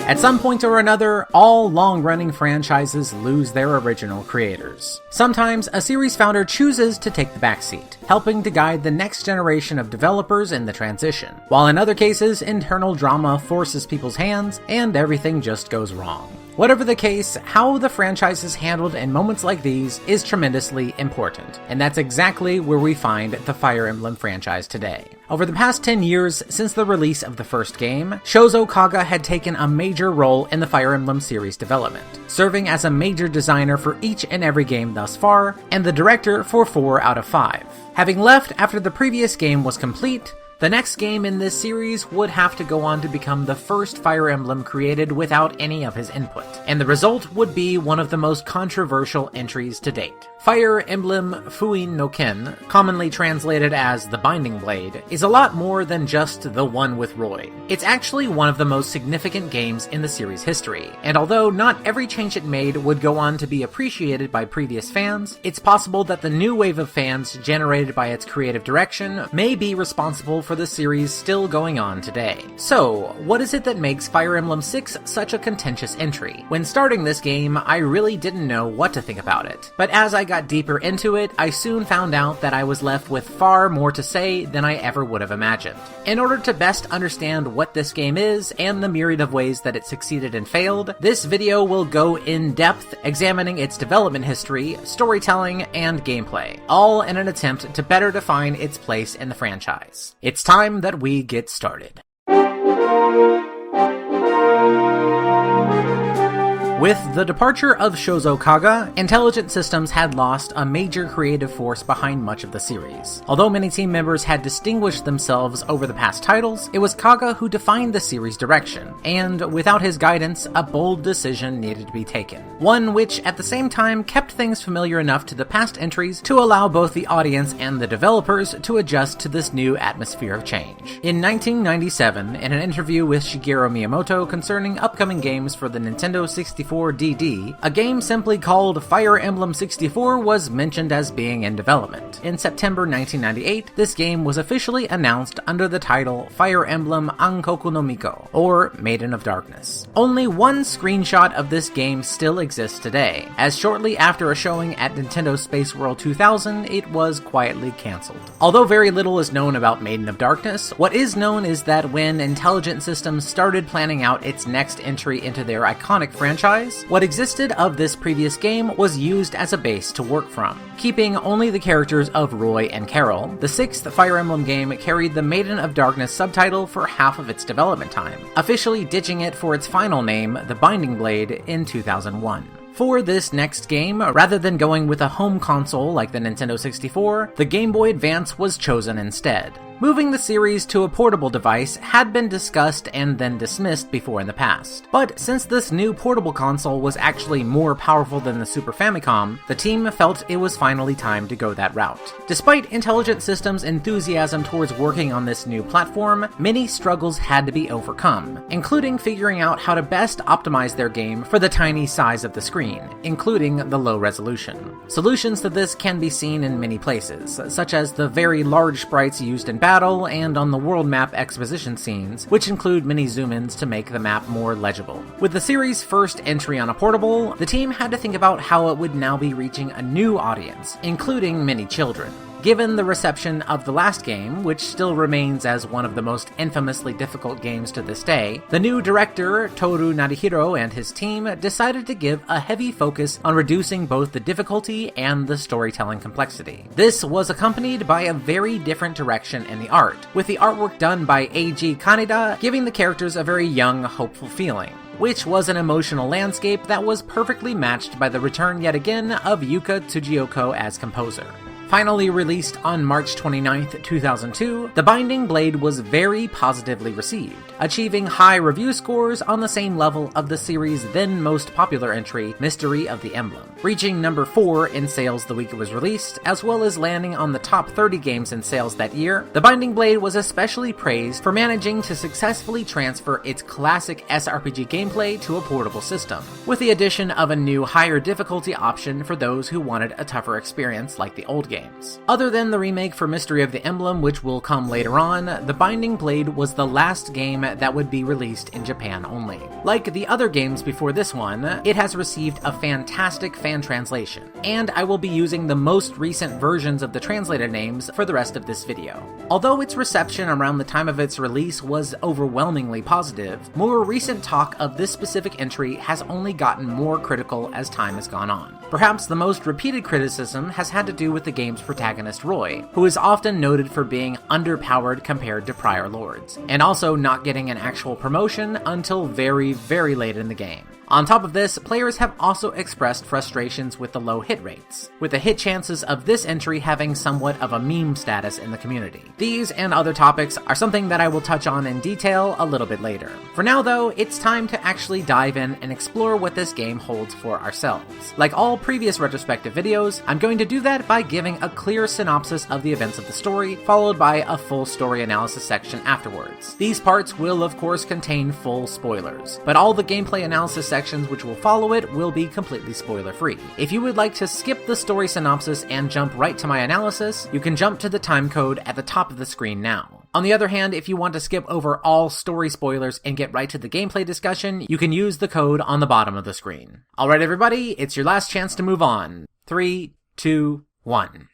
At some point or another, all long-running franchises lose their original creators. Sometimes, a series founder chooses to take the backseat, helping to guide the next generation of developers in the transition, while in other cases, internal drama forces people's hands, and everything just goes wrong. Whatever the case, how the franchise is handled in moments like these is tremendously important, and that's exactly where we find the Fire Emblem franchise today. Over the past 10 years since the release of the first game, Shozo Kaga had taken a major role in the Fire Emblem series development, serving as a major designer for each and every game thus far, and the director for 4 out of 5. Having left after the previous game was complete, the next game in this series would have to go on to become the first Fire Emblem created without any of his input, and the result would be one of the most controversial entries to date. Fire Emblem Fuin no Ken, commonly translated as The Binding Blade, is a lot more than just the one with Roy. It's actually one of the most significant games in the series' history, and although not every change it made would go on to be appreciated by previous fans, it's possible that the new wave of fans generated by its creative direction may be responsible for the series still going on today. So, what is it that makes Fire Emblem 6 such a contentious entry? When starting this game, I really didn't know what to think about it, but as I got deeper into it, I soon found out that I was left with far more to say than I ever would have imagined. In order to best understand what this game is, and the myriad of ways that it succeeded and failed, this video will go in depth, examining its development history, storytelling, and gameplay, all in an attempt to better define its place in the franchise. It's time that we get started. With the departure of Shozo Kaga, Intelligent Systems had lost a major creative force behind much of the series. Although many team members had distinguished themselves over the past titles, it was Kaga who defined the series' direction, and without his guidance, a bold decision needed to be taken. One which, at the same time, kept things familiar enough to the past entries to allow both the audience and the developers to adjust to this new atmosphere of change. In 1997, in an interview with Shigeru Miyamoto concerning upcoming games for the Nintendo 64 DD, a game simply called Fire Emblem 64 was mentioned as being in development. In September 1998, this game was officially announced under the title Fire Emblem Ankoku no Miko, or Maiden of Darkness. Only one screenshot of this game still exists today, as shortly after a showing at Nintendo Space World 2000, it was quietly cancelled. Although very little is known about Maiden of Darkness, what is known is that when Intelligent Systems started planning out its next entry into their iconic franchise, what existed of this previous game was used as a base to work from. Keeping only the characters of Roy and Carol, the 6th Fire Emblem game carried the Maiden of Darkness subtitle for half of its development time, officially ditching it for its final name, The Binding Blade, in 2001. For this next game, rather than going with a home console like the Nintendo 64, the Game Boy Advance was chosen instead. Moving the series to a portable device had been discussed and then dismissed before in the past. But since this new portable console was actually more powerful than the Super Famicom, the team felt it was finally time to go that route. Despite Intelligent Systems' enthusiasm towards working on this new platform, many struggles had to be overcome, including figuring out how to best optimize their game for the tiny size of the screen, including the low resolution. Solutions to this can be seen in many places, such as the very large sprites used in battle and on the world map exposition scenes, which include many zoom-ins to make the map more legible. With the series' first entry on a portable, the team had to think about how it would now be reaching a new audience, including many children. Given the reception of the last game, which still remains as one of the most infamously difficult games to this day, the new director, Toru Narihiro, and his team decided to give a heavy focus on reducing both the difficulty and the storytelling complexity. This was accompanied by a very different direction in the art, with the artwork done by A.G. Kaneda giving the characters a very young, hopeful feeling, which was an emotional landscape that was perfectly matched by the return yet again of Yuka Tsujioko as composer. Finally released on March 29, 2002, The Binding Blade was very positively received, achieving high review scores on the same level of the series' then most popular entry, Mystery of the Emblem, reaching number 4 in sales the week it was released, as well as landing on the top 30 games in sales that year. The Binding Blade was especially praised for managing to successfully transfer its classic SRPG gameplay to a portable system, with the addition of a new higher difficulty option for those who wanted a tougher experience like the old game. games. Other than the remake for Mystery of the Emblem, which will come later on, The Binding Blade was the last game that would be released in Japan only. Like the other games before this one, it has received a fantastic fan translation, and I will be using the most recent versions of the translated names for the rest of this video. Although its reception around the time of its release was overwhelmingly positive, more recent talk of this specific entry has only gotten more critical as time has gone on. Perhaps the most repeated criticism has had to do with the game's protagonist Roy, who is often noted for being underpowered compared to prior lords, and also not getting an actual promotion until very, very late in the game. On top of this, players have also expressed frustrations with the low hit rates, with the hit chances of this entry having somewhat of a meme status in the community. These and other topics are something that I will touch on in detail a little bit later. For now though, it's time to actually dive in and explore what this game holds for ourselves. Like all previous retrospective videos, I'm going to do that by giving a clear synopsis of the events of the story, followed by a full story analysis section afterwards. These parts will of course contain full spoilers, but all the gameplay analysis sections which will follow it will be completely spoiler-free. If you would like to skip the story synopsis and jump right to my analysis, you can jump to the timecode at the top of the screen now. On the other hand, if you want to skip over all story spoilers and get right to the gameplay discussion, you can use the code on the bottom of the screen. Alright everybody, it's your last chance to move on. 3, 2, 1.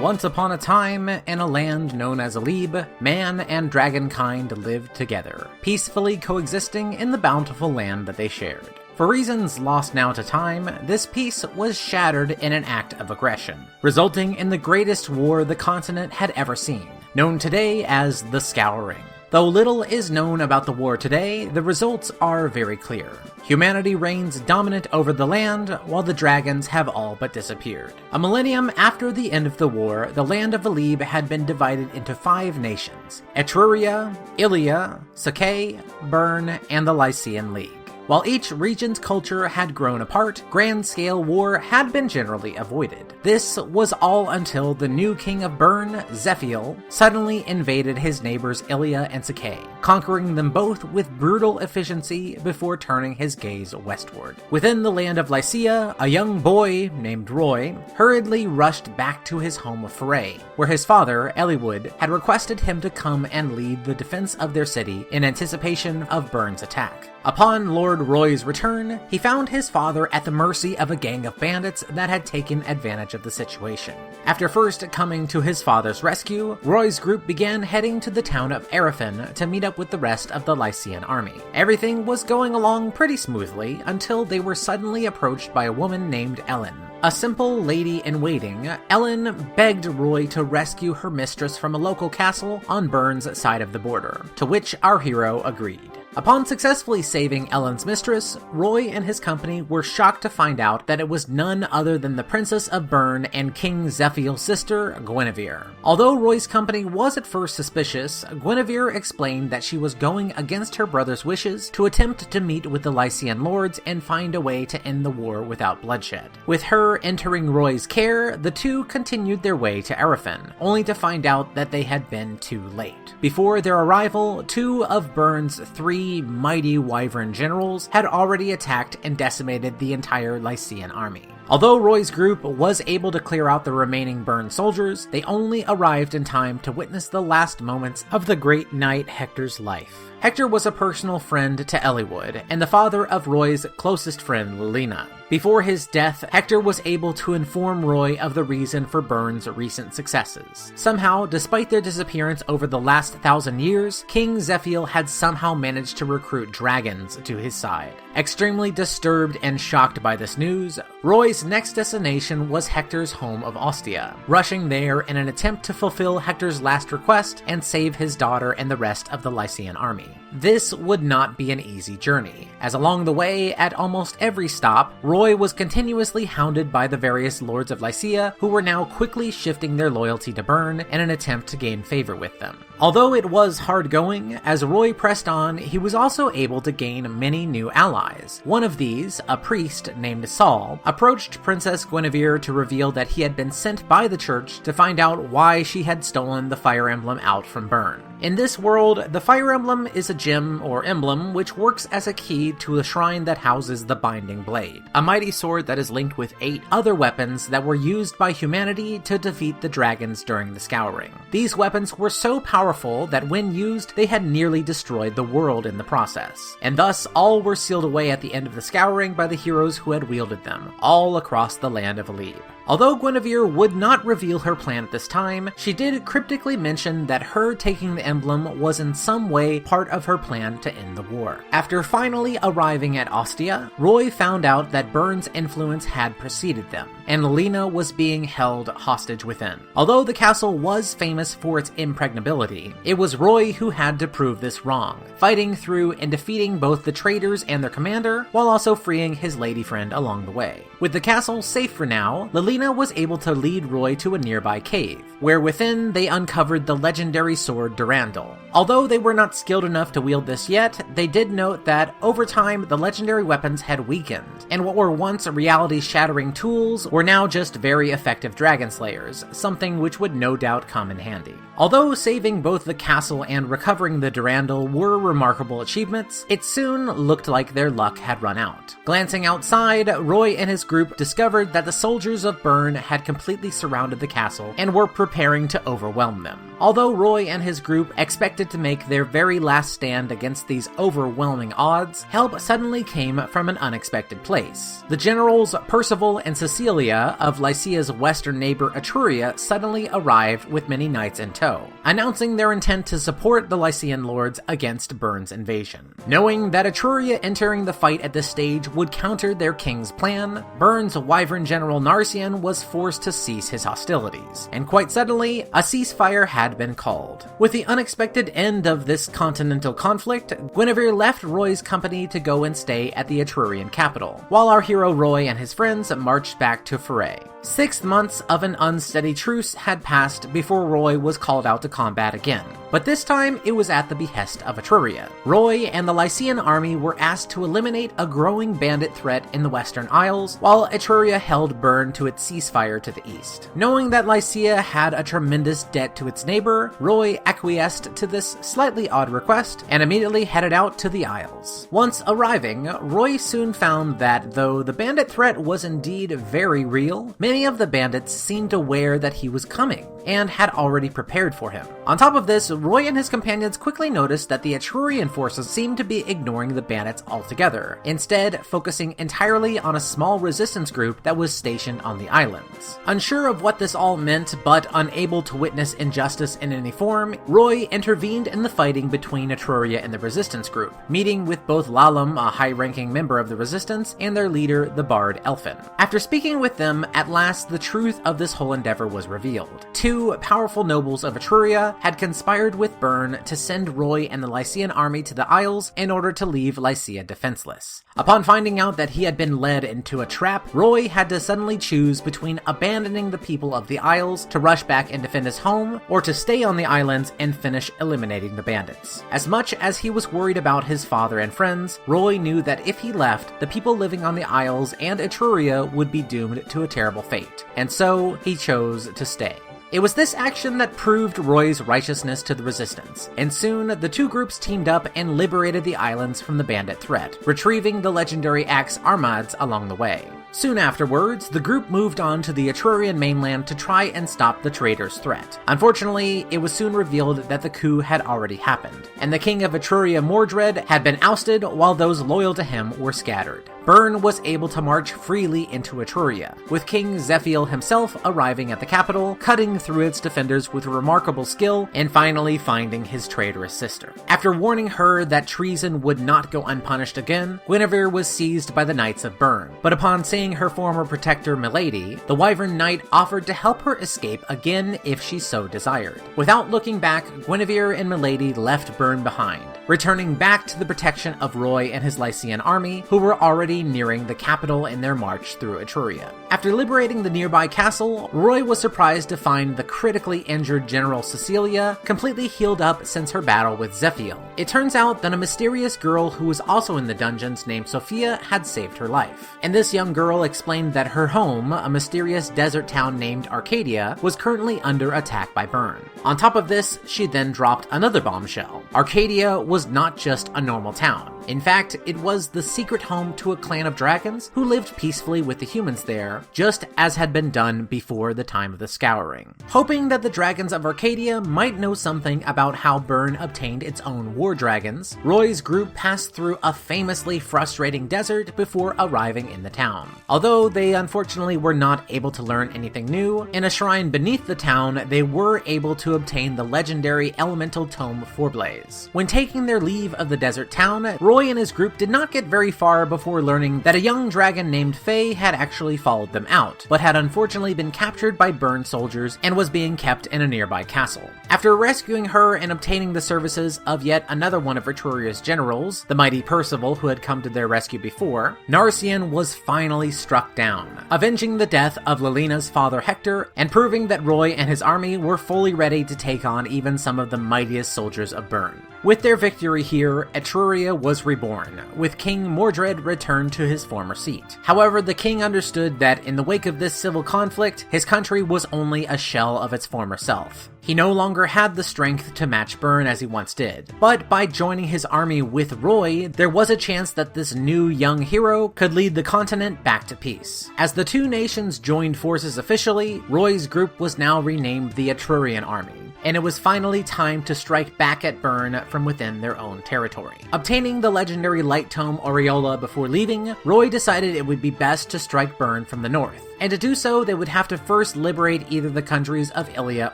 Once upon a time, in a land known as Alib, man and dragonkind lived together, peacefully coexisting in the bountiful land that they shared. For reasons lost now to time, this peace was shattered in an act of aggression, resulting in the greatest war the continent had ever seen, known today as the Scouring. Though little is known about the war today, the results are very clear. Humanity reigns dominant over the land, while the dragons have all but disappeared. A millennium after the end of the war, the land of Alib had been divided into 5 nations: Etruria, Ilia, Sake, Bern, and the Lycian League. While each region's culture had grown apart, grand-scale war had been generally avoided. This was all until the new king of Bern, Zephiel, suddenly invaded his neighbors Ilia and Sake, conquering them both with brutal efficiency before turning his gaze westward. Within the land of Lycia, a young boy named Roy hurriedly rushed back to his home of Foray, where his father, Eliwood, had requested him to come and lead the defense of their city in anticipation of Bern's attack. Upon Lord Roy's return, he found his father at the mercy of a gang of bandits that had taken advantage of the situation. After first coming to his father's rescue, Roy's group began heading to the town of Arafin to meet up with the rest of the Lycian army. Everything was going along pretty smoothly until they were suddenly approached by a woman named Ellen. A simple lady-in-waiting, Ellen begged Roy to rescue her mistress from a local castle on Bern's side of the border, to which our hero agreed. Upon successfully saving Ellen's mistress, Roy and his company were shocked to find out that it was none other than the Princess of Bern and King Zephiel's sister, Guinevere. Although Roy's company was at first suspicious, Guinevere explained that she was going against her brother's wishes to attempt to meet with the Lycian lords and find a way to end the war without bloodshed. With her entering Roy's care, the two continued their way to Arafin, only to find out that they had been too late. Before their arrival, 2 of Bern's 3 mighty wyvern generals had already attacked and decimated the entire Lycian army. Although Roy's group was able to clear out the remaining Bern soldiers, they only arrived in time to witness the last moments of the great knight Hector's life. Hector was a personal friend to Eliwood, and the father of Roy's closest friend, Lilina. Before his death, Hector was able to inform Roy of the reason for Bern's recent successes. Somehow, despite their disappearance over the last 1,000 years, King Zephiel had somehow managed to recruit dragons to his side. Extremely disturbed and shocked by this news, Roy's next destination was Hector's home of Ostia, rushing there in an attempt to fulfill Hector's last request and save his daughter and the rest of the Lycian army. This would not be an easy journey, as along the way, at almost every stop, Roy was continuously hounded by the various lords of Lycia, who were now quickly shifting their loyalty to Bern in an attempt to gain favor with them. Although it was hard going, as Roy pressed on, he was also able to gain many new allies. allies. One of these, a priest named Saul, approached Princess Guinevere to reveal that he had been sent by the church to find out why she had stolen the fire emblem out from Byrne. In this world, the fire emblem is a gem or emblem which works as a key to a shrine that houses the Binding Blade, a mighty sword that is linked with 8 other weapons that were used by humanity to defeat the dragons during the Scouring. These weapons were so powerful that when used, they had nearly destroyed the world in the process, and thus all were sealed away at the end of the Scouring by the heroes who had wielded them, all across the land of Alib. Although Guinevere would not reveal her plan at this time, she did cryptically mention that her taking the emblem was in some way part of her plan to end the war. After finally arriving at Ostia, Roy found out that Byrne's influence had preceded them, and Lena was being held hostage within. Although the castle was famous for its impregnability, it was Roy who had to prove this wrong, fighting through and defeating both the traitors and their commander, while also freeing his lady friend along the way. With the castle safe for now, Lena was able to lead Roy to a nearby cave, where within they uncovered the legendary sword Durandal. Although they were not skilled enough to wield this yet, they did note that over time the legendary weapons had weakened, and what were once reality-shattering tools were now just very effective dragon slayers, something which would no doubt come in handy. Although saving both the castle and recovering the Durandal were remarkable achievements, it soon looked like their luck had run out. Glancing outside, Roy and his group discovered that the soldiers of Byrne had completely surrounded the castle and were preparing to overwhelm them. Although Roy and his group expected to make their very last stand against these overwhelming odds, help suddenly came from an unexpected place. The generals Percival and Cecilia of Lycia's western neighbor Etruria suddenly arrived with many knights in tow, announcing their intent to support the Lycian lords against Byrne's invasion. Knowing that Etruria entering the fight at this stage would counter their king's plan, Byrne's wyvern general Narcian was forced to cease his hostilities, and quite suddenly, a ceasefire had been called. With the unexpected end of this continental conflict, Guinevere left Roy's company to go and stay at the Etrurian capital, while our hero Roy and his friends marched back to Foray. 6 months of an unsteady truce had passed before Roy was called out to combat again, but this time it was at the behest of Etruria. Roy and the Lycian army were asked to eliminate a growing bandit threat in the Western Isles, while Etruria held Byrne to its ceasefire to the east. Knowing that Lycia had a tremendous debt to its neighbor, Roy acquiesced to this slightly odd request and immediately headed out to the Isles. Once arriving, Roy soon found that though the bandit threat was indeed very real, many of the bandits seemed aware that he was coming, and had already prepared for him. On top of this, Roy and his companions quickly noticed that the Etrurian forces seemed to be ignoring the bandits altogether, instead focusing entirely on a small resistance group that was stationed on the islands. Unsure of what this all meant, but unable to witness injustice in any form, Roy intervened in the fighting between Etruria and the resistance group, meeting with both Lalum, a high-ranking member of the resistance, and their leader, the bard Elfin. After speaking with them, at last the truth of this whole endeavor was revealed. 2 powerful nobles of Etruria had conspired with Byrne to send Roy and the Lycian army to the Isles in order to leave Lycia defenseless. Upon finding out that he had been led into a trap, Roy had to suddenly choose between abandoning the people of the Isles to rush back and defend his home, or to stay on the islands and finish eliminating the bandits. As much as he was worried about his father and friends, Roy knew that if he left, the people living on the Isles and Etruria would be doomed to a terrible fate, and so he chose to stay. It was this action that proved Roy's righteousness to the resistance, and soon the 2 groups teamed up and liberated the islands from the bandit threat, retrieving the legendary axe Armads along the way. Soon afterwards, the group moved on to the Etrurian mainland to try and stop the traitors' threat. Unfortunately, it was soon revealed that the coup had already happened, and the king of Etruria Mordred had been ousted while those loyal to him were scattered. Byrne was able to march freely into Etruria, with King Zephiel himself arriving at the capital, cutting through its defenders with remarkable skill, and finally finding his traitorous sister. After warning her that treason would not go unpunished again, Guinevere was seized by the Knights of Byrne, but upon seeing her former protector Milady, the Wyvern Knight offered to help her escape again if she so desired. Without looking back, Guinevere and Milady left Byrne behind, returning back to the protection of Roy and his Lycian army, who were already nearing the capital in their march through Etruria. After liberating the nearby castle, Roy was surprised to find the critically injured General Cecilia completely healed up since her battle with Zephiel. It turns out that a mysterious girl who was also in the dungeons named Sophia had saved her life. And this young girl explained that her home, a mysterious desert town named Arcadia, was currently under attack by Byrne. On top of this, she then dropped another bombshell. Arcadia was not just a normal town. In fact, it was the secret home to a clan of dragons who lived peacefully with the humans there, just as had been done before the time of the Scouring. Hoping that the dragons of Arcadia might know something about how Byrne obtained its own war dragons, Roy's group passed through a famously frustrating desert before arriving in the town. Although they unfortunately were not able to learn anything new, in a shrine beneath the town, they were able to obtain the legendary elemental tome Forblaze. When taking their leave of the desert town, Roy and his group did not get very far before learning that a young dragon named Faye had actually followed them out, but had unfortunately been captured by Byrne soldiers and was being kept in a nearby castle. After rescuing her and obtaining the services of yet another one of Etruria's generals, the mighty Percival who had come to their rescue before, Narcian was finally struck down, avenging the death of Lelena's father Hector and proving that Roy and his army were fully ready to take on even some of the mightiest soldiers of Byrne. With their victory here, Etruria was reborn, with King Mordred returned to his former seat. However, the king understood that in the wake of this civil conflict, his country was only a shell of its former self. He no longer had the strength to match Byrne as he once did, but by joining his army with Roy, there was a chance that this new young hero could lead the continent back to peace. As the two nations joined forces officially, Roy's group was now renamed the Etrurian Army, and it was finally time to strike back at Byrne from within their own territory. Obtaining the legendary light tome Aureola before leaving, Roy decided it would be best to strike Byrne from the north. And to do so, they would have to first liberate either the countries of Ilia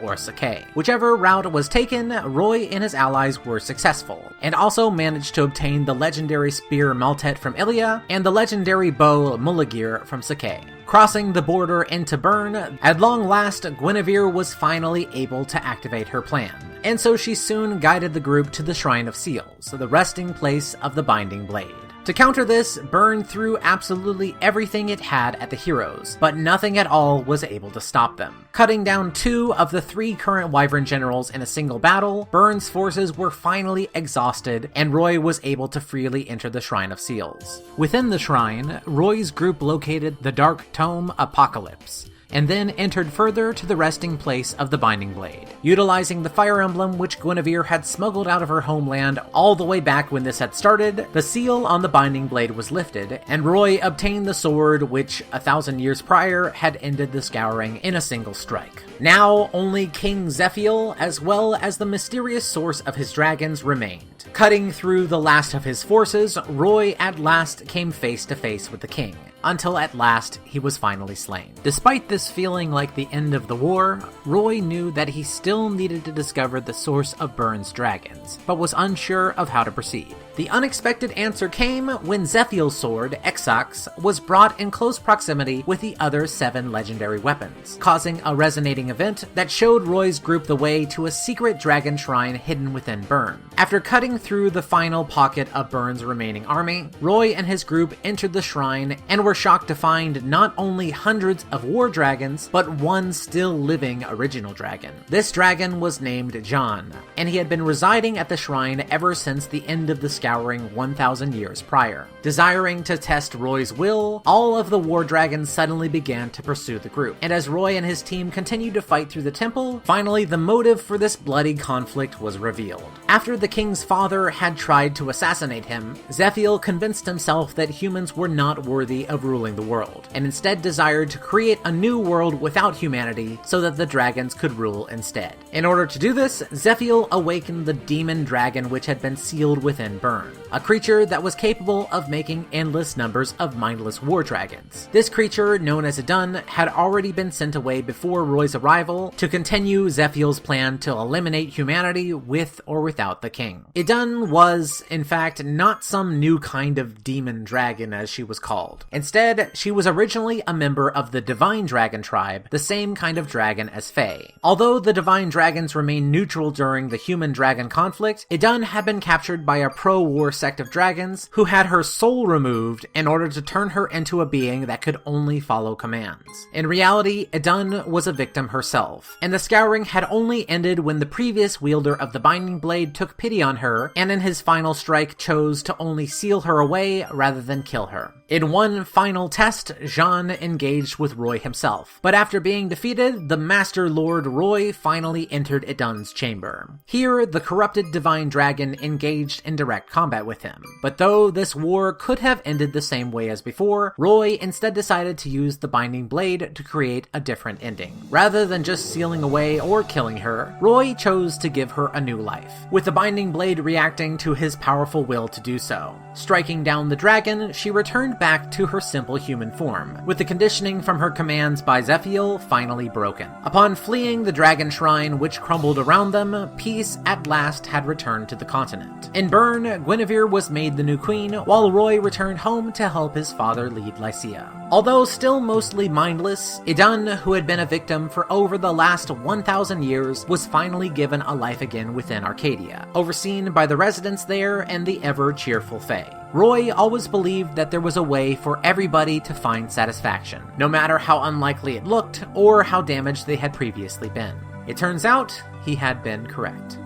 or Sacae. Whichever route was taken, Roy and his allies were successful, and also managed to obtain the legendary spear Maltet from Ilia and the legendary bow Muligir from Sacae. Crossing the border into Byrne, at long last, Guinevere was finally able to activate her plan, and so she soon guided the group to the Shrine of Seals, the resting place of the Binding Blade. To counter this, Byrne threw absolutely everything it had at the heroes, but nothing at all was able to stop them. Cutting down 2 of the 3 current Wyvern generals in a single battle, Byrne's forces were finally exhausted, and Roy was able to freely enter the Shrine of Seals. Within the shrine, Roy's group located the Dark Tome Apocalypse, and then entered further to the resting place of the Binding Blade. Utilizing the fire emblem which Guinevere had smuggled out of her homeland all the way back when this had started, the seal on the Binding Blade was lifted, and Roy obtained the sword which, 1,000 years prior, had ended the Scouring in a single strike. Now, only King Zephiel, as well as the mysterious source of his dragons, remained. Cutting through the last of his forces, Roy at last came face to face with the king, until at last he was finally slain. Despite this feeling like the end of the war, Roy knew that he still needed to discover the source of Byrne's dragons, but was unsure of how to proceed. The unexpected answer came when Zephiel's sword, Exox, was brought in close proximity with the other 7 legendary weapons, causing a resonating event that showed Roy's group the way to a secret dragon shrine hidden within Byrne. After cutting through the final pocket of Byrne's remaining army, Roy and his group entered the shrine and were shocked to find not only hundreds of war dragons, but one still living original dragon. This dragon was named John, and he had been residing at the shrine ever since the end of the Scouring 1,000 years prior. Desiring to test Roy's will, all of the war dragons suddenly began to pursue the group, and as Roy and his team continued to fight through the temple, finally the motive for this bloody conflict was revealed. After the king's father had tried to assassinate him, Zephiel convinced himself that humans were not worthy of ruling the world, and instead desired to create a new world without humanity so that the dragons could rule instead. In order to do this, Zephiel awakened the demon dragon which had been sealed within Byrne. Burn, a creature that was capable of making endless numbers of mindless war dragons. This creature, known as Idun, had already been sent away before Roy's arrival to continue Zephiel's plan to eliminate humanity with or without the king. Idun was, in fact, not some new kind of demon dragon as she was called. Instead, she was originally a member of the Divine Dragon tribe, the same kind of dragon as Fae. Although the Divine Dragons remained neutral during the human-dragon conflict, Idun had been captured by a pro-war sect of dragons who had her soul removed in order to turn her into a being that could only follow commands. In reality, Idun was a victim herself, and the Scouring had only ended when the previous wielder of the Binding Blade took pity on her, and in his final strike chose to only seal her away rather than kill her. In one final test, Jean engaged with Roy himself, but after being defeated, the Master Lord Roy finally entered Idun's chamber. Here, the corrupted Divine Dragon engaged in direct combat with him, but though this war could have ended the same way as before, Roy instead decided to use the Binding Blade to create a different ending. Rather than just sealing away or killing her, Roy chose to give her a new life, with the Binding Blade reacting to his powerful will to do so. Striking down the dragon, she returned back to her simple human form, with the conditioning from her commands by Zephiel finally broken. Upon fleeing the dragon shrine which crumbled around them, peace at last had returned to the continent. In Burn, Guinevere was made the new queen, while Roy returned home to help his father lead Lycia. Although still mostly mindless, Idun, who had been a victim for over the last 1,000 years, was finally given a life again within Arcadia, overseen by the residents there and the ever-cheerful Fae. Roy always believed that there was a way for everybody to find satisfaction, no matter how unlikely it looked or how damaged they had previously been. It turns out, he had been correct.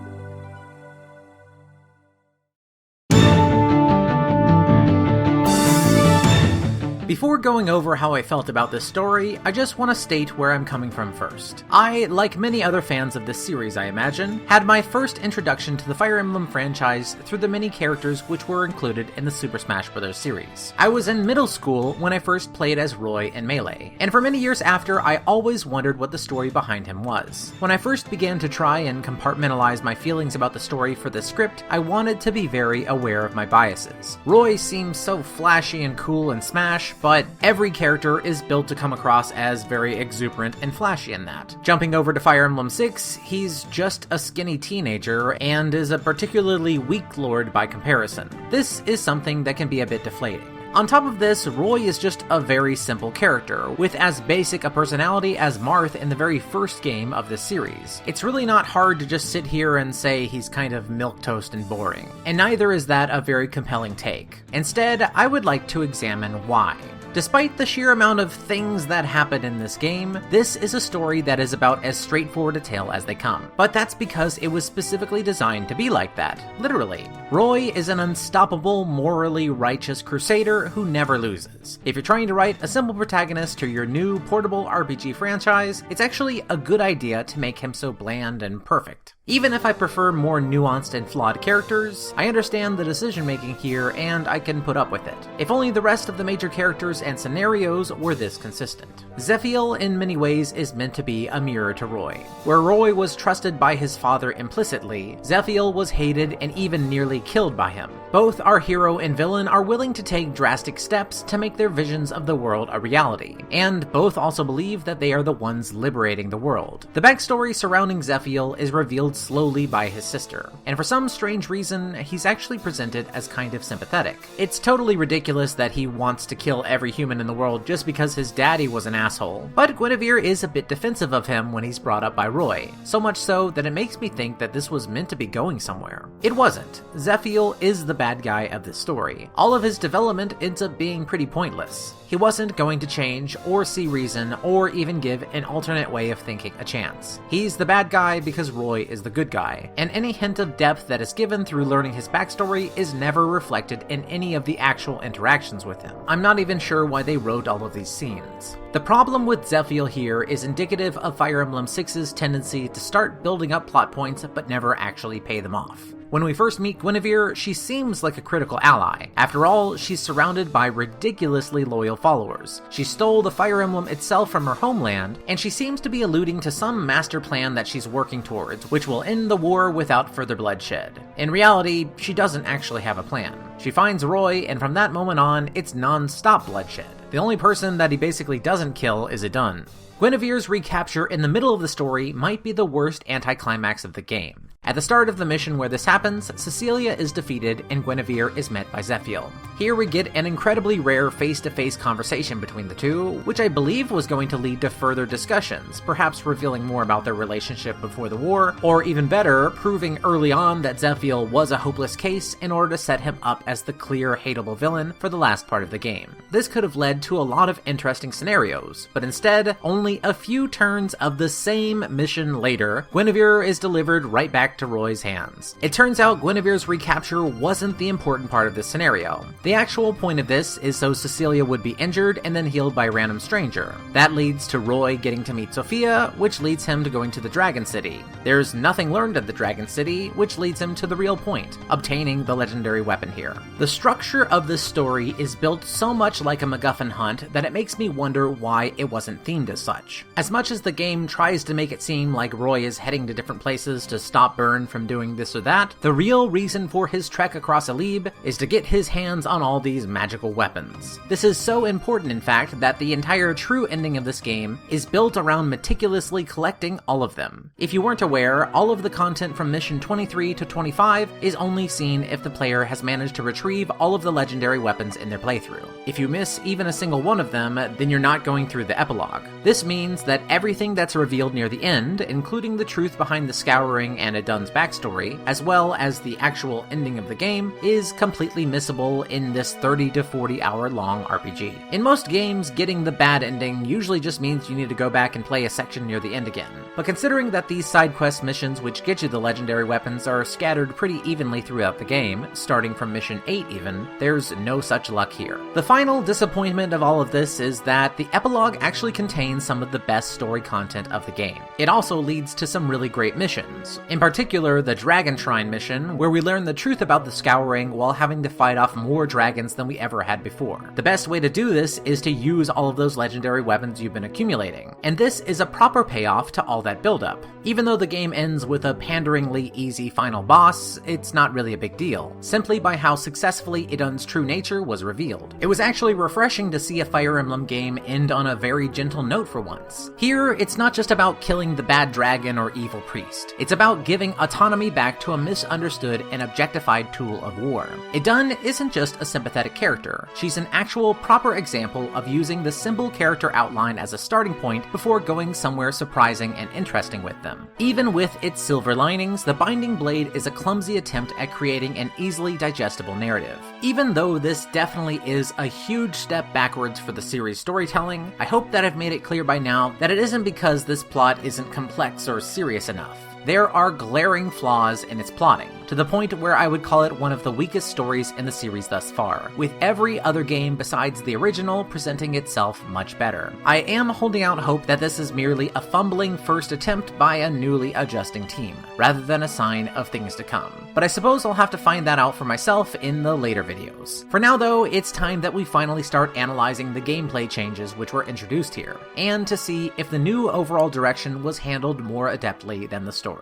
Before going over how I felt about this story, I just want to state where I'm coming from first. I, like many other fans of this series I imagine, had my first introduction to the Fire Emblem franchise through the many characters which were included in the Super Smash Bros. Series. I was in middle school when I first played as Roy in Melee, and for many years after I always wondered what the story behind him was. When I first began to try and compartmentalize my feelings about the story for this script, I wanted to be very aware of my biases. Roy seems so flashy and cool in Smash, but every character is built to come across as very exuberant and flashy in that. Jumping over to Fire Emblem VI, he's just a skinny teenager and is a particularly weak lord by comparison. This is something that can be a bit deflating. On top of this, Roy is just a very simple character, with as basic a personality as Marth in the very first game of this series. It's really not hard to just sit here and say he's kind of milquetoast and boring, and neither is that a very compelling take. Instead, I would like to examine why. Despite the sheer amount of things that happen in this game, this is a story that is about as straightforward a tale as they come. But that's because it was specifically designed to be like that, literally. Roy is an unstoppable, morally righteous crusader who never loses. If you're trying to write a simple protagonist to your new portable RPG franchise, it's actually a good idea to make him so bland and perfect. Even if I prefer more nuanced and flawed characters, I understand the decision-making here and I can put up with it. If only the rest of the major characters and scenarios were this consistent. Zephiel, in many ways, is meant to be a mirror to Roy. Where Roy was trusted by his father implicitly, Zephiel was hated and even nearly killed by him. Both our hero and villain are willing to take drastic steps to make their visions of the world a reality, and both also believe that they are the ones liberating the world. The backstory surrounding Zephiel is revealed slowly by his sister, and for some strange reason, he's actually presented as kind of sympathetic. It's totally ridiculous that he wants to kill every human in the world just because his daddy was an asshole, but Guinevere is a bit defensive of him when he's brought up by Roy, so much so that it makes me think that this was meant to be going somewhere. It wasn't. Zephiel is the bad guy of this story. All of his development ends up being pretty pointless. He wasn't going to change, or see reason, or even give an alternate way of thinking a chance. He's the bad guy because Roy is the good guy, and any hint of depth that is given through learning his backstory is never reflected in any of the actual interactions with him. I'm not even sure why they wrote all of these scenes. The problem with Zephiel here is indicative of Fire Emblem 6's tendency to start building up plot points but never actually pay them off. When we first meet Guinevere, she seems like a critical ally. After all, she's surrounded by ridiculously loyal followers. She stole the Fire Emblem itself from her homeland, and she seems to be alluding to some master plan that she's working towards, which will end the war without further bloodshed. In reality, she doesn't actually have a plan. She finds Roy, and from that moment on, it's non-stop bloodshed. The only person that he basically doesn't kill is Idun. Guinevere's recapture in the middle of the story might be the worst anticlimax of the game. At the start of the mission where this happens, Cecilia is defeated and Guinevere is met by Zephiel. Here we get an incredibly rare face-to-face conversation between the two, which I believe was going to lead to further discussions, perhaps revealing more about their relationship before the war, or even better, proving early on that Zephiel was a hopeless case in order to set him up as the clear, hateable villain for the last part of the game. This could have led to a lot of interesting scenarios, but instead, only a few turns of the same mission later, Guinevere is delivered right back to Roy's hands. It turns out Guinevere's recapture wasn't the important part of this scenario. The actual point of this is so Cecilia would be injured and then healed by a random stranger. That leads to Roy getting to meet Sophia, which leads him to going to the Dragon City. There's nothing learned at the Dragon City, which leads him to the real point, obtaining the legendary weapon here. The structure of this story is built so much like a MacGuffin hunt that it makes me wonder why it wasn't themed as such. As much as the game tries to make it seem like Roy is heading to different places to stop Byrne from doing this or that, the real reason for his trek across Alib is to get his hands on all these magical weapons. This is so important, in fact, that the entire true ending of this game is built around meticulously collecting all of them. If you weren't aware, all of the content from mission 23 to 25 is only seen if the player has managed to retrieve all of the legendary weapons in their playthrough. If you miss even a single one of them, then you're not going through the epilogue. This means that everything that's revealed near the end, including the truth behind the Scouring and Idun's backstory, as well as the actual ending of the game, is completely missable in this 30 to 40 hour long RPG. In most games, getting the bad ending usually just means you need to go back and play a section near the end again. But considering that these side quest missions which get you the legendary weapons are scattered pretty evenly throughout the game, starting from mission 8 even, there's no such luck here. The final disappointment of all of this is that the epilogue actually contains some of the best story content of the game. It also leads to some really great missions. In particular, the Dragon Shrine mission, where we learn the truth about the Scouring while having to fight off more dragons than we ever had before. The best way to do this is to use all of those legendary weapons you've been accumulating, and this is a proper payoff to all that buildup. Even though the game ends with a panderingly easy final boss, it's not really a big deal, simply by how successfully Idun's true nature was revealed. It was actually refreshing to see a Fire Emblem game end on a very gentle note for once. Here, it's not just about killing the bad dragon or evil priest. It's about giving autonomy back to a misunderstood and objectified tool of war. Idun isn't just a sympathetic character. She's an actual proper example of using the simple character outline as a starting point before going somewhere surprising and interesting with them. Even with its silver linings, the Binding Blade is a clumsy attempt at creating an easily digestible narrative. Even though this definitely is a huge step backwards for the series' storytelling, I hope that I've made it clear by now that it isn't because this plot isn't complex or serious enough. There are glaring flaws in its plotting, to the point where I would call it one of the weakest stories in the series thus far, with every other game besides the original presenting itself much better. I am holding out hope that this is merely a fumbling first attempt by a newly adjusting team, rather than a sign of things to come. But I suppose I'll have to find that out for myself in the later videos. For now though, it's time that we finally start analyzing the gameplay changes which were introduced here, and to see if the new overall direction was handled more adeptly than the story.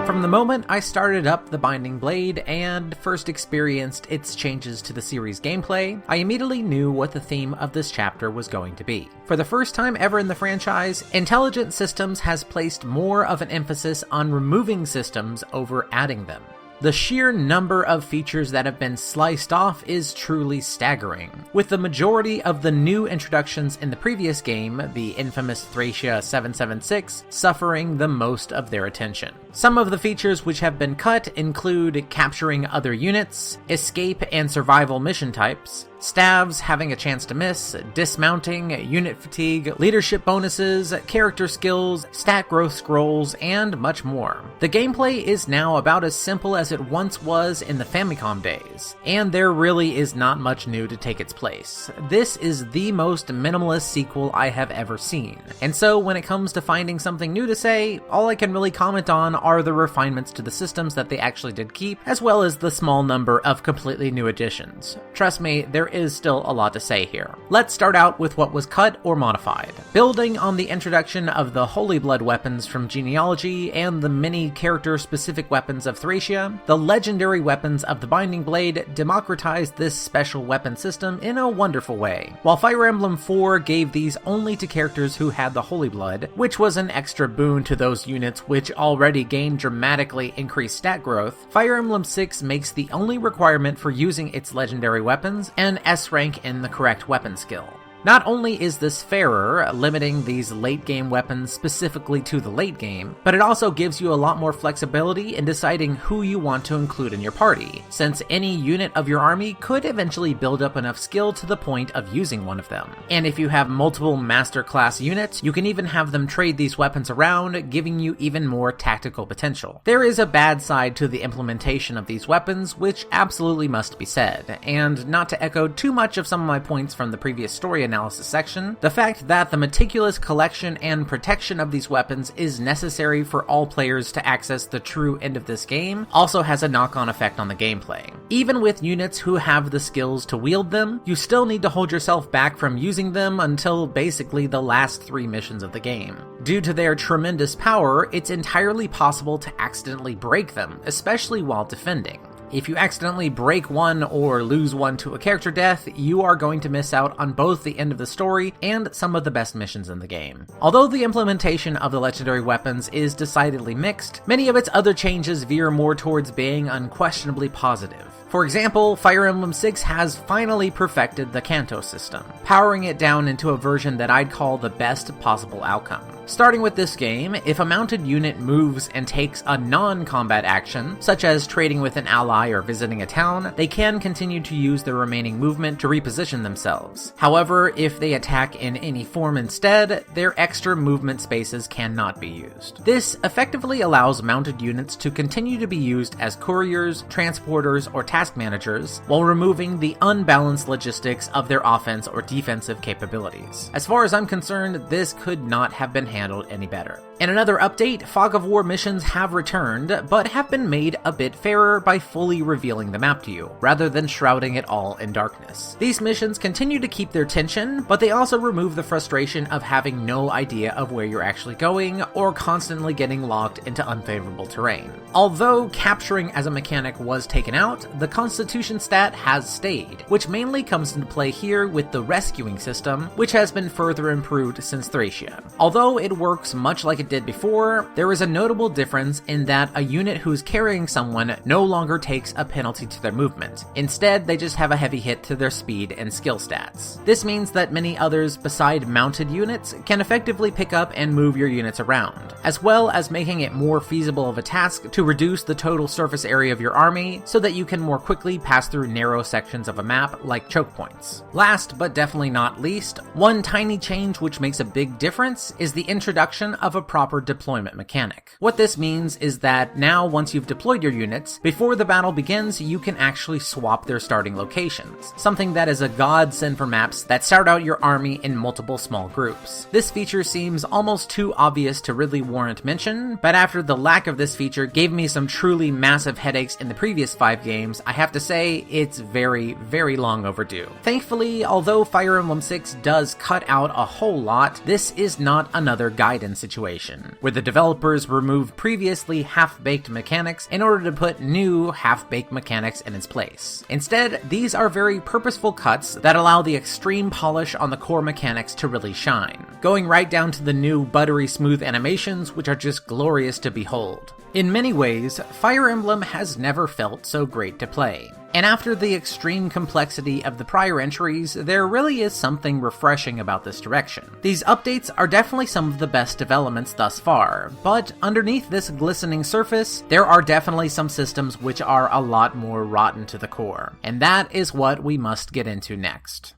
From the moment I started up the Binding Blade and first experienced its changes to the series' gameplay, I immediately knew what the theme of this chapter was going to be. For the first time ever in the franchise, Intelligent Systems has placed more of an emphasis on removing systems over adding them. The sheer number of features that have been sliced off is truly staggering, with the majority of the new introductions in the previous game, the infamous Thracia 776, suffering the most of their attention. Some of the features which have been cut include capturing other units, escape and survival mission types, stabs having a chance to miss, dismounting, unit fatigue, leadership bonuses, character skills, stat growth scrolls, and much more. The gameplay is now about as simple as it once was in the Famicom days, and there really is not much new to take its place. This is the most minimalist sequel I have ever seen, and so when it comes to finding something new to say, all I can really comment on are the refinements to the systems that they actually did keep, as well as the small number of completely new additions. Trust me, there is still a lot to say here. Let's start out with what was cut or modified. Building on the introduction of the Holy Blood weapons from Genealogy and the many character-specific weapons of Thracia, the legendary weapons of the Binding Blade democratized this special weapon system in a wonderful way. While Fire Emblem 4 gave these only to characters who had the Holy Blood, which was an extra boon to those units which already gained dramatically increased stat growth, Fire Emblem 6 makes the only requirement for using its legendary weapons an S rank in the correct weapon skill. Not only is this fairer, limiting these late-game weapons specifically to the late game, but it also gives you a lot more flexibility in deciding who you want to include in your party, since any unit of your army could eventually build up enough skill to the point of using one of them. And if you have multiple master class units, you can even have them trade these weapons around, giving you even more tactical potential. There is a bad side to the implementation of these weapons, which absolutely must be said, and not to echo too much of some of my points from the previous story analysis section, the fact that the meticulous collection and protection of these weapons is necessary for all players to access the true end of this game also has a knock-on effect on the gameplay. Even with units who have the skills to wield them, you still need to hold yourself back from using them until basically the last 3 missions of the game. Due to their tremendous power, it's entirely possible to accidentally break them, especially while defending. If you accidentally break one or lose one to a character death, you are going to miss out on both the end of the story and some of the best missions in the game. Although the implementation of the legendary weapons is decidedly mixed, many of its other changes veer more towards being unquestionably positive. For example, Fire Emblem 6 has finally perfected the Kanto system, powering it down into a version that I'd call the best possible outcome. Starting with this game, if a mounted unit moves and takes a non-combat action, such as trading with an ally or visiting a town, they can continue to use their remaining movement to reposition themselves. However, if they attack in any form instead, their extra movement spaces cannot be used. This effectively allows mounted units to continue to be used as couriers, transporters, or task managers, while removing the unbalanced logistics of their offense or defensive capabilities. As far as I'm concerned, this could not have been handled any better. In another update, Fog of War missions have returned, but have been made a bit fairer by fully revealing the map to you, rather than shrouding it all in darkness. These missions continue to keep their tension, but they also remove the frustration of having no idea of where you're actually going, or constantly getting locked into unfavorable terrain. Although capturing as a mechanic was taken out, the Constitution stat has stayed, which mainly comes into play here with the rescuing system, which has been further improved since Thracia. Although it works much like it did before, there is a notable difference in that a unit who's carrying someone no longer takes a penalty to their movement. Instead, they just have a heavy hit to their speed and skill stats. This means that many others beside mounted units can effectively pick up and move your units around, as well as making it more feasible of a task to reduce the total surface area of your army so that you can more quickly pass through narrow sections of a map like choke points. Last but definitely not least, one tiny change which makes a big difference is the introduction of a proper deployment mechanic. What this means is that now once you've deployed your units, before the battle begins, you can actually swap their starting locations, something that is a godsend for maps that start out your army in multiple small groups. This feature seems almost too obvious to really warrant mention, but after the lack of this feature gave me some truly massive headaches in the previous 5 games, I have to say it's very, very long overdue. Thankfully, although Fire Emblem 6 does cut out a whole lot, this is not another Gaiden situation, where the developers remove previously half-baked mechanics in order to put new half-baked mechanics in its place. Instead, these are very purposeful cuts that allow the extreme polish on the core mechanics to really shine, going right down to the new buttery smooth animations, which are just glorious to behold. In many ways, Fire Emblem has never felt so great to play. And after the extreme complexity of the prior entries, there really is something refreshing about this direction. These updates are definitely some of the best developments thus far, but underneath this glistening surface, there are definitely some systems which are a lot more rotten to the core. And that is what we must get into next.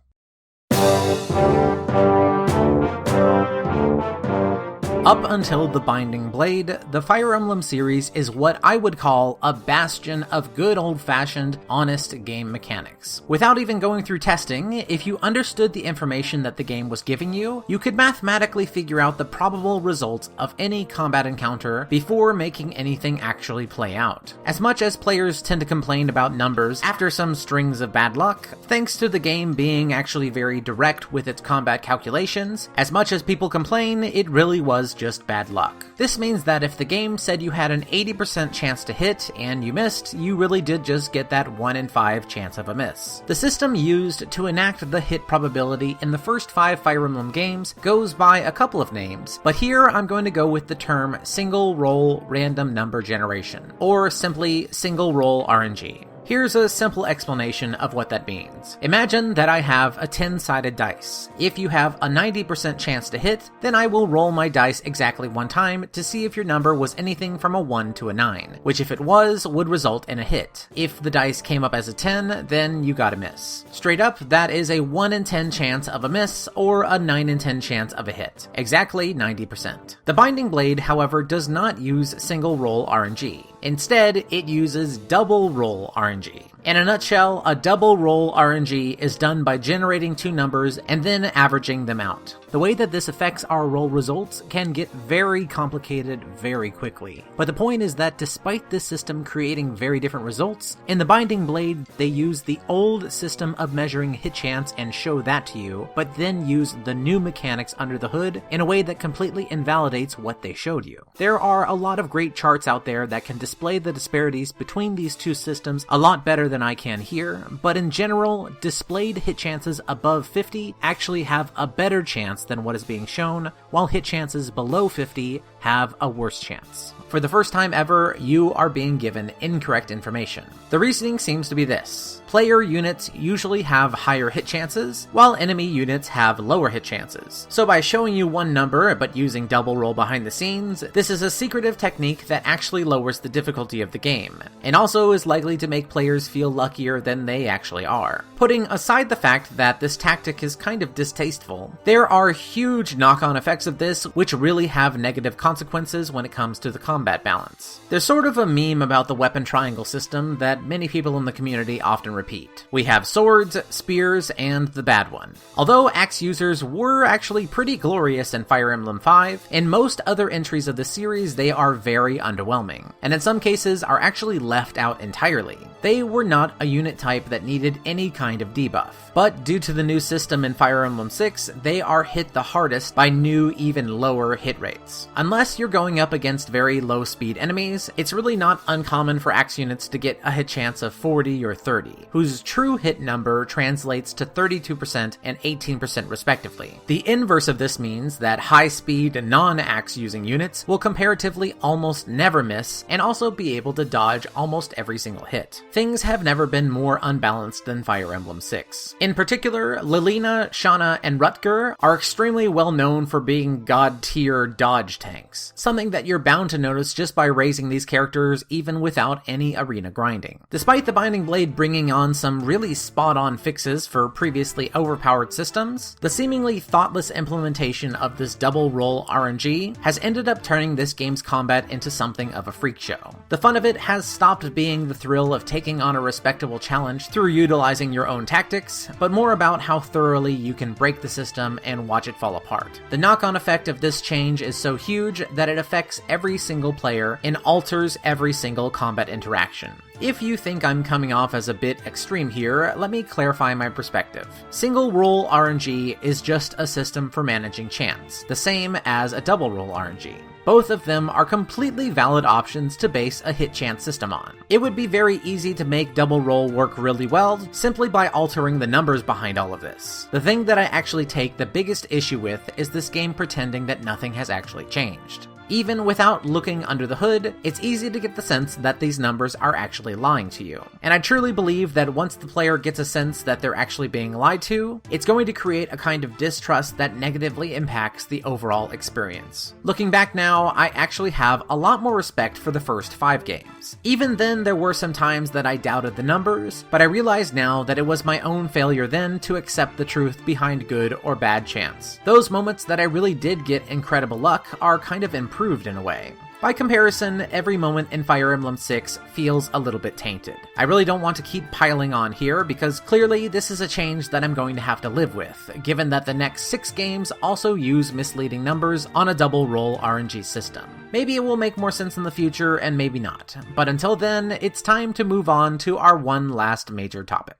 Up until The Binding Blade, the Fire Emblem series is what I would call a bastion of good old-fashioned, honest game mechanics. Without even going through testing, if you understood the information that the game was giving you, you could mathematically figure out the probable results of any combat encounter before making anything actually play out. As much as players tend to complain about numbers after some strings of bad luck, thanks to the game being actually very direct with its combat calculations, as much as people complain, it really was just bad luck. This means that if the game said you had an 80% chance to hit and you missed, you really did just get that 1 in 5 chance of a miss. The system used to enact the hit probability in the first 5 Fire Emblem games goes by a couple of names, but here I'm going to go with the term single roll random number generation, or simply single roll RNG. Here's a simple explanation of what that means. Imagine that I have a 10-sided dice. If you have a 90% chance to hit, then I will roll my dice exactly one time to see if your number was anything from a 1 to a 9, which if it was, would result in a hit. If the dice came up as a 10, then you got a miss. Straight up, that is a 1 in 10 chance of a miss, or a 9 in 10 chance of a hit. Exactly 90%. The Binding Blade, however, does not use single roll RNG. Instead, it uses double roll RNG. In a nutshell, a double roll RNG is done by generating 2 numbers and then averaging them out. The way that this affects our roll results can get very complicated very quickly. But the point is that despite this system creating very different results, in the Binding Blade they use the old system of measuring hit chance and show that to you, but then use the new mechanics under the hood in a way that completely invalidates what they showed you. There are a lot of great charts out there that can display the disparities between these two systems a lot better than I can here, but in general, displayed hit chances above 50 actually have a better chance than what is being shown, while hit chances below 50 have a worse chance. For the first time ever, you are being given incorrect information. The reasoning seems to be this. Player units usually have higher hit chances, while enemy units have lower hit chances. So by showing you one number, but using double roll behind the scenes, this is a secretive technique that actually lowers the difficulty of the game, and also is likely to make players feel luckier than they actually are. Putting aside the fact that this tactic is kind of distasteful, there are huge knock-on effects of this which really have negative consequences when it comes to the combat balance. There's sort of a meme about the weapon triangle system that many people in the community often repeat. We have swords, spears, and the bad one. Although axe users were actually pretty glorious in Fire Emblem V, in most other entries of the series they are very underwhelming, and in some cases are actually left out entirely. They were not a unit type that needed any kind of debuff, but due to the new system in Fire Emblem VI, they are hit the hardest by new, even lower hit rates. Unless you're going up against very low speed enemies, it's really not uncommon for axe units to get a hit chance of 40 or 30, whose true hit number translates to 32% and 18% respectively. The inverse of this means that high-speed, non-axe using units will comparatively almost never miss, and also be able to dodge almost every single hit. Things have never been more unbalanced than Fire Emblem VI. In particular, Lilina, Shauna, and Rutger are extremely well known for being god-tier dodge tanks, something that you're bound to notice just by raising these characters even without any arena grinding. Despite the Binding Blade bringing on some really spot-on fixes for previously overpowered systems, the seemingly thoughtless implementation of this double roll RNG has ended up turning this game's combat into something of a freak show. The fun of it has stopped being the thrill of taking on a respectable challenge through utilizing your own tactics, but more about how thoroughly you can break the system and watch it fall apart. The knock-on effect of this change is so huge that it affects every single player and alters every single combat interaction. If you think I'm coming off as a bit extreme here, let me clarify my perspective. Single roll RNG is just a system for managing chance, the same as a double roll RNG. Both of them are completely valid options to base a hit chance system on. It would be very easy to make double roll work really well simply by altering the numbers behind all of this. The thing that I actually take the biggest issue with is this game pretending that nothing has actually changed. Even without looking under the hood, it's easy to get the sense that these numbers are actually lying to you. And I truly believe that once the player gets a sense that they're actually being lied to, it's going to create a kind of distrust that negatively impacts the overall experience. Looking back now, I actually have a lot more respect for the first 5 games. Even then, there were some times that I doubted the numbers, but I realize now that it was my own failure then to accept the truth behind good or bad chance. Those moments that I really did get incredible luck are kind of improved in a way. By comparison, every moment in Fire Emblem 6 feels a little bit tainted. I really don't want to keep piling on here because clearly this is a change that I'm going to have to live with, given that the next 6 games also use misleading numbers on a double roll RNG system. Maybe it will make more sense in the future and maybe not, but until then, it's time to move on to our one last major topic.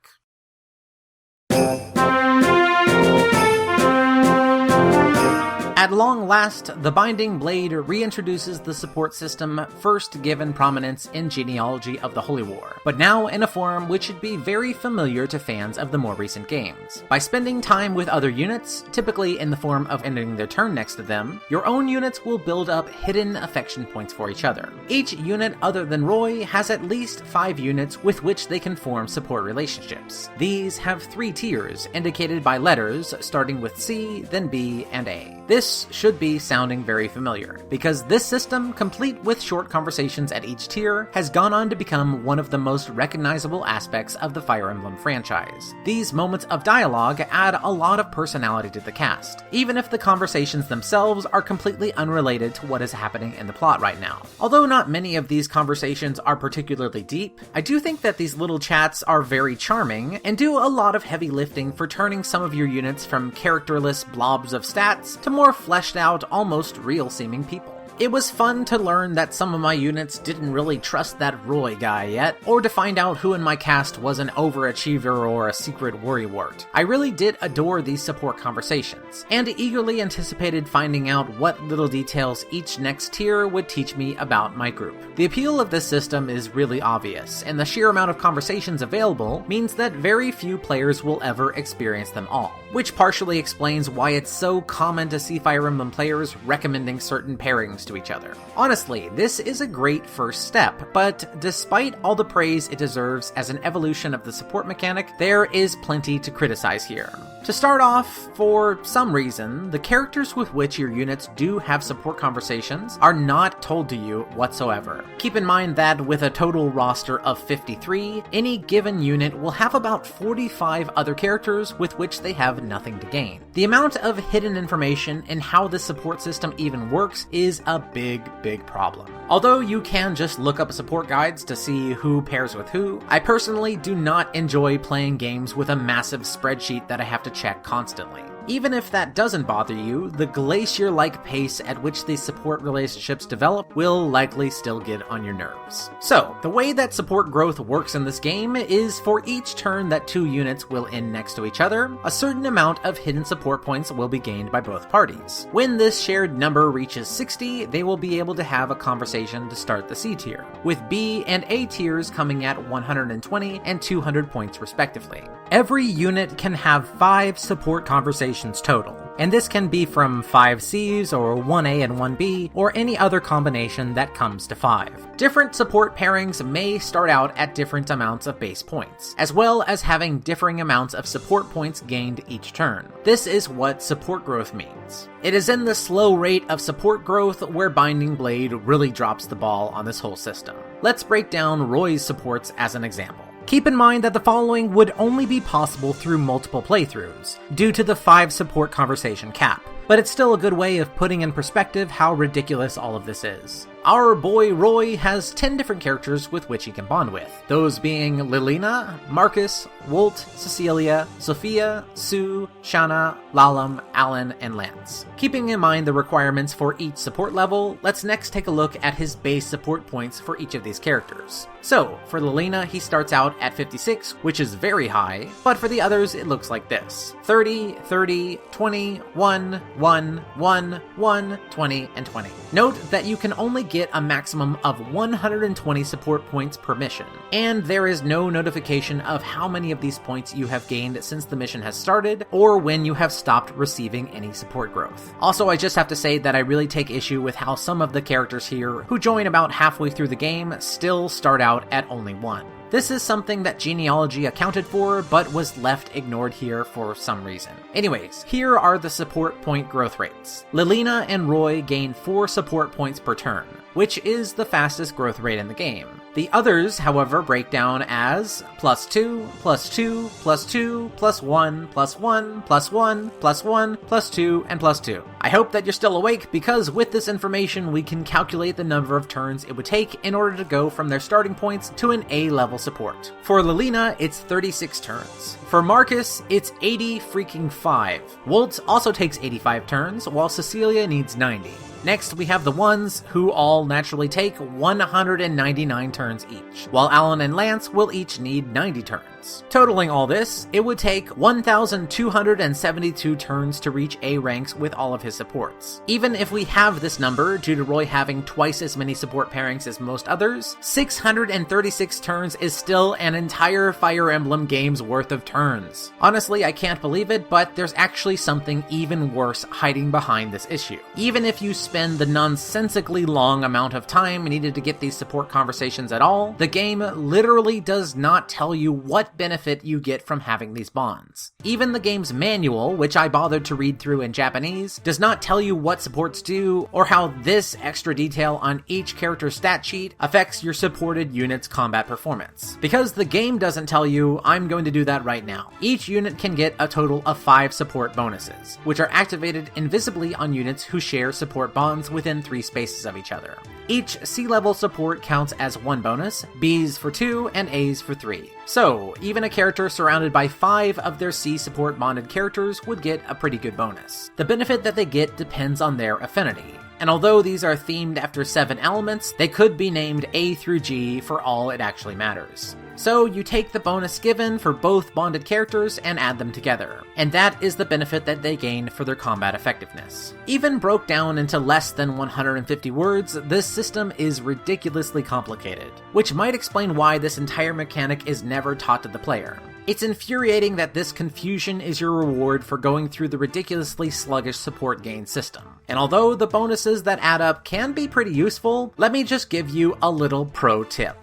At long last, the Binding Blade reintroduces the support system first given prominence in Genealogy of the Holy War, but now in a form which should be very familiar to fans of the more recent games. By spending time with other units, typically in the form of ending their turn next to them, your own units will build up hidden affection points for each other. Each unit other than Roy has at least 5 units with which they can form support relationships. These have 3 tiers, indicated by letters starting with C, then B, and A. This should be sounding very familiar, because this system, complete with short conversations at each tier, has gone on to become one of the most recognizable aspects of the Fire Emblem franchise. These moments of dialogue add a lot of personality to the cast, even if the conversations themselves are completely unrelated to what is happening in the plot right now. Although not many of these conversations are particularly deep, I do think that these little chats are very charming and do a lot of heavy lifting for turning some of your units from characterless blobs of stats to more fleshed out, almost real-seeming people. It was fun to learn that some of my units didn't really trust that Roy guy yet, or to find out who in my cast was an overachiever or a secret worrywart. I really did adore these support conversations, and eagerly anticipated finding out what little details each next tier would teach me about my group. The appeal of this system is really obvious, and the sheer amount of conversations available means that very few players will ever experience them all, which partially explains why it's so common to see Fire Emblem players recommending certain pairings to each other. Honestly, this is a great first step, but despite all the praise it deserves as an evolution of the support mechanic, there is plenty to criticize here. To start off, for some reason, the characters with which your units do have support conversations are not told to you whatsoever. Keep in mind that with a total roster of 53, any given unit will have about 45 other characters with which they have nothing to gain. The amount of hidden information in how this support system even works is a big problem. Although you can just look up support guides to see who pairs with who, I personally do not enjoy playing games with a massive spreadsheet that I have to check constantly. Even if that doesn't bother you, the glacier-like pace at which these support relationships develop will likely still get on your nerves. So, the way that support growth works in this game is for each turn that 2 units will end next to each other, a certain amount of hidden support points will be gained by both parties. When this shared number reaches 60, they will be able to have a conversation to start the C tier, with B and A tiers coming at 120 and 200 points respectively. Every unit can have 5 support conversations total, and this can be from 5 Cs or 1A and 1B, or any other combination that comes to 5. Different support pairings may start out at different amounts of base points, as well as having differing amounts of support points gained each turn. This is what support growth means. It is in the slow rate of support growth where Binding Blade really drops the ball on this whole system. Let's break down Roy's supports as an example. Keep in mind that the following would only be possible through multiple playthroughs, due to the 5 support conversation cap, but it's still a good way of putting in perspective how ridiculous all of this is. Our boy Roy has 10 different characters with which he can bond with, those being Lilina, Marcus, Wolt, Cecilia, Sophia, Sue, Shanna, Lalam, Alan, and Lance. Keeping in mind the requirements for each support level, let's next take a look at his base support points for each of these characters. So, for Lilina, he starts out at 56, which is very high, but for the others it looks like this: 30, 30, 20, 1, 1, 1, 1, 20, and 20. Note that you can only get get a maximum of 120 support points per mission, and there is no notification of how many of these points you have gained since the mission has started, or when you have stopped receiving any support growth. Also, I just have to say that I really take issue with how some of the characters here, who join about halfway through the game, still start out at only 1. This is something that genealogy accounted for, but was left ignored here for some reason. Anyways, here are the support point growth rates. Lilina and Roy gain 4 support points per turn, which is the fastest growth rate in the game. The others, however, break down as +2, +2, +2, +1, +1, +1, +1, +2, and +2. I hope that you're still awake, because with this information we can calculate the number of turns it would take in order to go from their starting points to an A-level support. For Lilina, it's 36 turns. For Marcus, it's 85. Wolt also takes 85 turns, while Cecilia needs 90. Next, we have the ones, who all naturally take 199 turns each, while Alan and Lance will each need 90 turns. Totaling all this, it would take 1,272 turns to reach A ranks with all of his supports. Even if we have this number, due to Roy having twice as many support pairings as most others, 636 turns is still an entire Fire Emblem game's worth of turns. Honestly, I can't believe it, but there's actually something even worse hiding behind this issue. Even if you spend the nonsensically long amount of time needed to get these support conversations at all, the game literally does not tell you what benefit you get from having these bonds. Even the game's manual, which I bothered to read through in Japanese, does not tell you what supports do, or how this extra detail on each character's stat sheet affects your supported unit's combat performance. Because the game doesn't tell you, I'm going to do that right now. Each unit can get a total of 5 support bonuses, which are activated invisibly on units who share support bonds within 3 spaces of each other. Each C-level support counts as 1 bonus, B's for 2, and A's for 3. So, even a character surrounded by 5 of their C support bonded characters would get a pretty good bonus. The benefit that they get depends on their affinity, and although these are themed after 7 elements, they could be named A through G for all it actually matters. So you take the bonus given for both bonded characters and add them together, and that is the benefit that they gain for their combat effectiveness. Even broke down into less than 150 words, this system is ridiculously complicated, which might explain why this entire mechanic is never taught to the player. It's infuriating that this confusion is your reward for going through the ridiculously sluggish support gain system. And although the bonuses that add up can be pretty useful, let me just give you a little pro tip.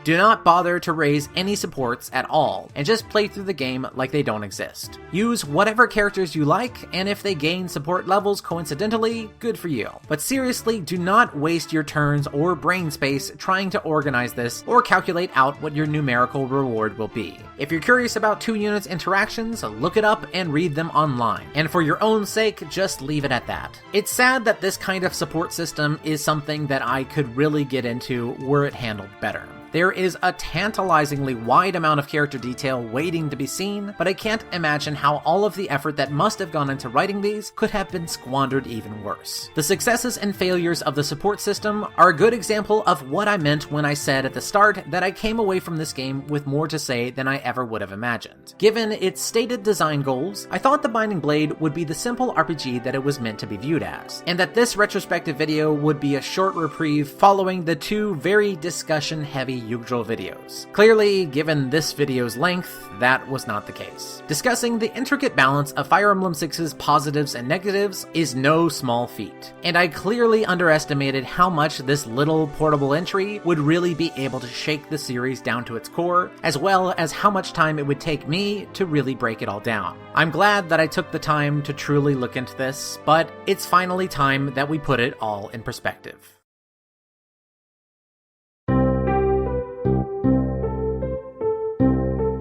Do not bother to raise any supports at all, and just play through the game like they don't exist. Use whatever characters you like, and if they gain support levels coincidentally, good for you. But seriously, do not waste your turns or brain space trying to organize this or calculate out what your numerical reward will be. If you're curious about 2 units' interactions, look it up and read them online. And for your own sake, just leave it at that. It's sad that this kind of support system is something that I could really get into were it handled better. There is a tantalizingly wide amount of character detail waiting to be seen, but I can't imagine how all of the effort that must have gone into writing these could have been squandered even worse. The successes and failures of the support system are a good example of what I meant when I said at the start that I came away from this game with more to say than I ever would have imagined. Given its stated design goals, I thought The Binding Blade would be the simple RPG that it was meant to be viewed as, and that this retrospective video would be a short reprieve following the 2 very discussion-heavy usual videos. Clearly, given this video's length, that was not the case. Discussing the intricate balance of Fire Emblem 6's positives and negatives is no small feat, and I clearly underestimated how much this little portable entry would really be able to shake the series down to its core, as well as how much time it would take me to really break it all down. I'm glad that I took the time to truly look into this, but it's finally time that we put it all in perspective.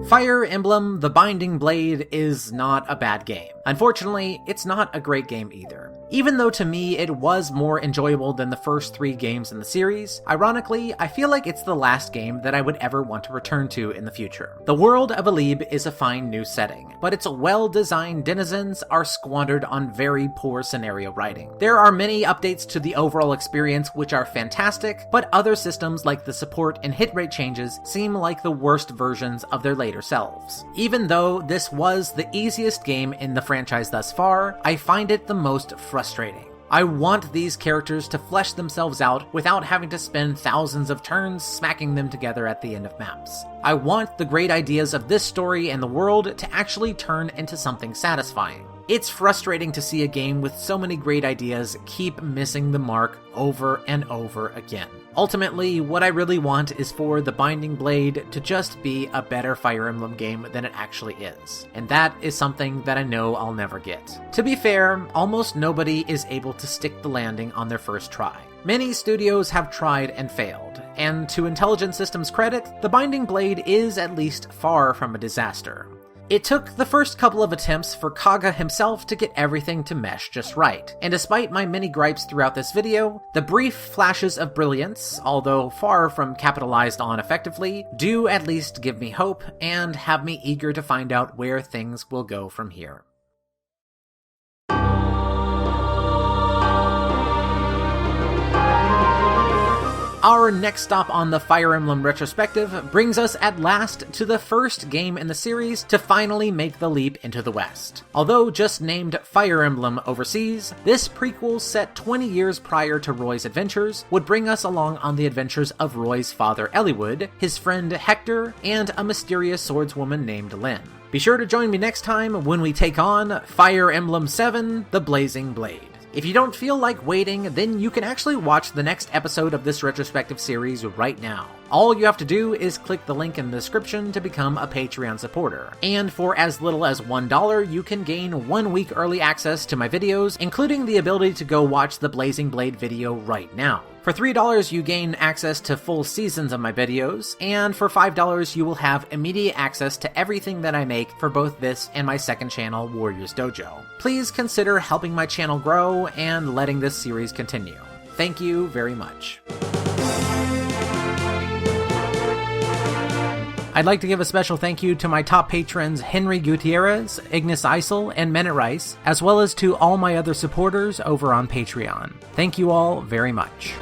Fire Emblem: The Binding Blade is not a bad game. Unfortunately, it's not a great game either. Even though to me it was more enjoyable than the first 3 games in the series, ironically, I feel like it's the last game that I would ever want to return to in the future. The world of Alib is a fine new setting, but its well-designed denizens are squandered on very poor scenario writing. There are many updates to the overall experience which are fantastic, but other systems like the support and hit rate changes seem like the worst versions of their later selves. Even though this was the easiest game in the franchise thus far, I find it the most frustrating. I want these characters to flesh themselves out without having to spend thousands of turns smacking them together at the end of maps. I want the great ideas of this story and the world to actually turn into something satisfying. It's frustrating to see a game with so many great ideas keep missing the mark over and over again. Ultimately, what I really want is for The Binding Blade to just be a better Fire Emblem game than it actually is, and that is something that I know I'll never get. To be fair, almost nobody is able to stick the landing on their first try. Many studios have tried and failed, and to Intelligent Systems' credit, The Binding Blade is at least far from a disaster. It took the first couple of attempts for Kaga himself to get everything to mesh just right, and despite my many gripes throughout this video, the brief flashes of brilliance, although far from capitalized on effectively, do at least give me hope and have me eager to find out where things will go from here. Our next stop on the Fire Emblem retrospective brings us at last to the first game in the series to finally make the leap into the West. Although just named Fire Emblem overseas, this prequel set 20 years prior to Roy's adventures would bring us along on the adventures of Roy's father Eliwood, his friend Hector, and a mysterious swordswoman named Lyn. Be sure to join me next time when we take on Fire Emblem VII: The Blazing Blade. If you don't feel like waiting, then you can actually watch the next episode of this retrospective series right now. All you have to do is click the link in the description to become a Patreon supporter. And for as little as $1, you can gain 1 week early access to my videos, including the ability to go watch the Blazing Blade video right now. For $3, you gain access to full seasons of my videos, and for $5, you will have immediate access to everything that I make for both this and my second channel, Warriors Dojo. Please consider helping my channel grow and letting this series continue. Thank you very much. I'd like to give a special thank you to my top patrons Henry Gutierrez, Ignis Eisel, and Menet Rice, as well as to all my other supporters over on Patreon. Thank you all very much.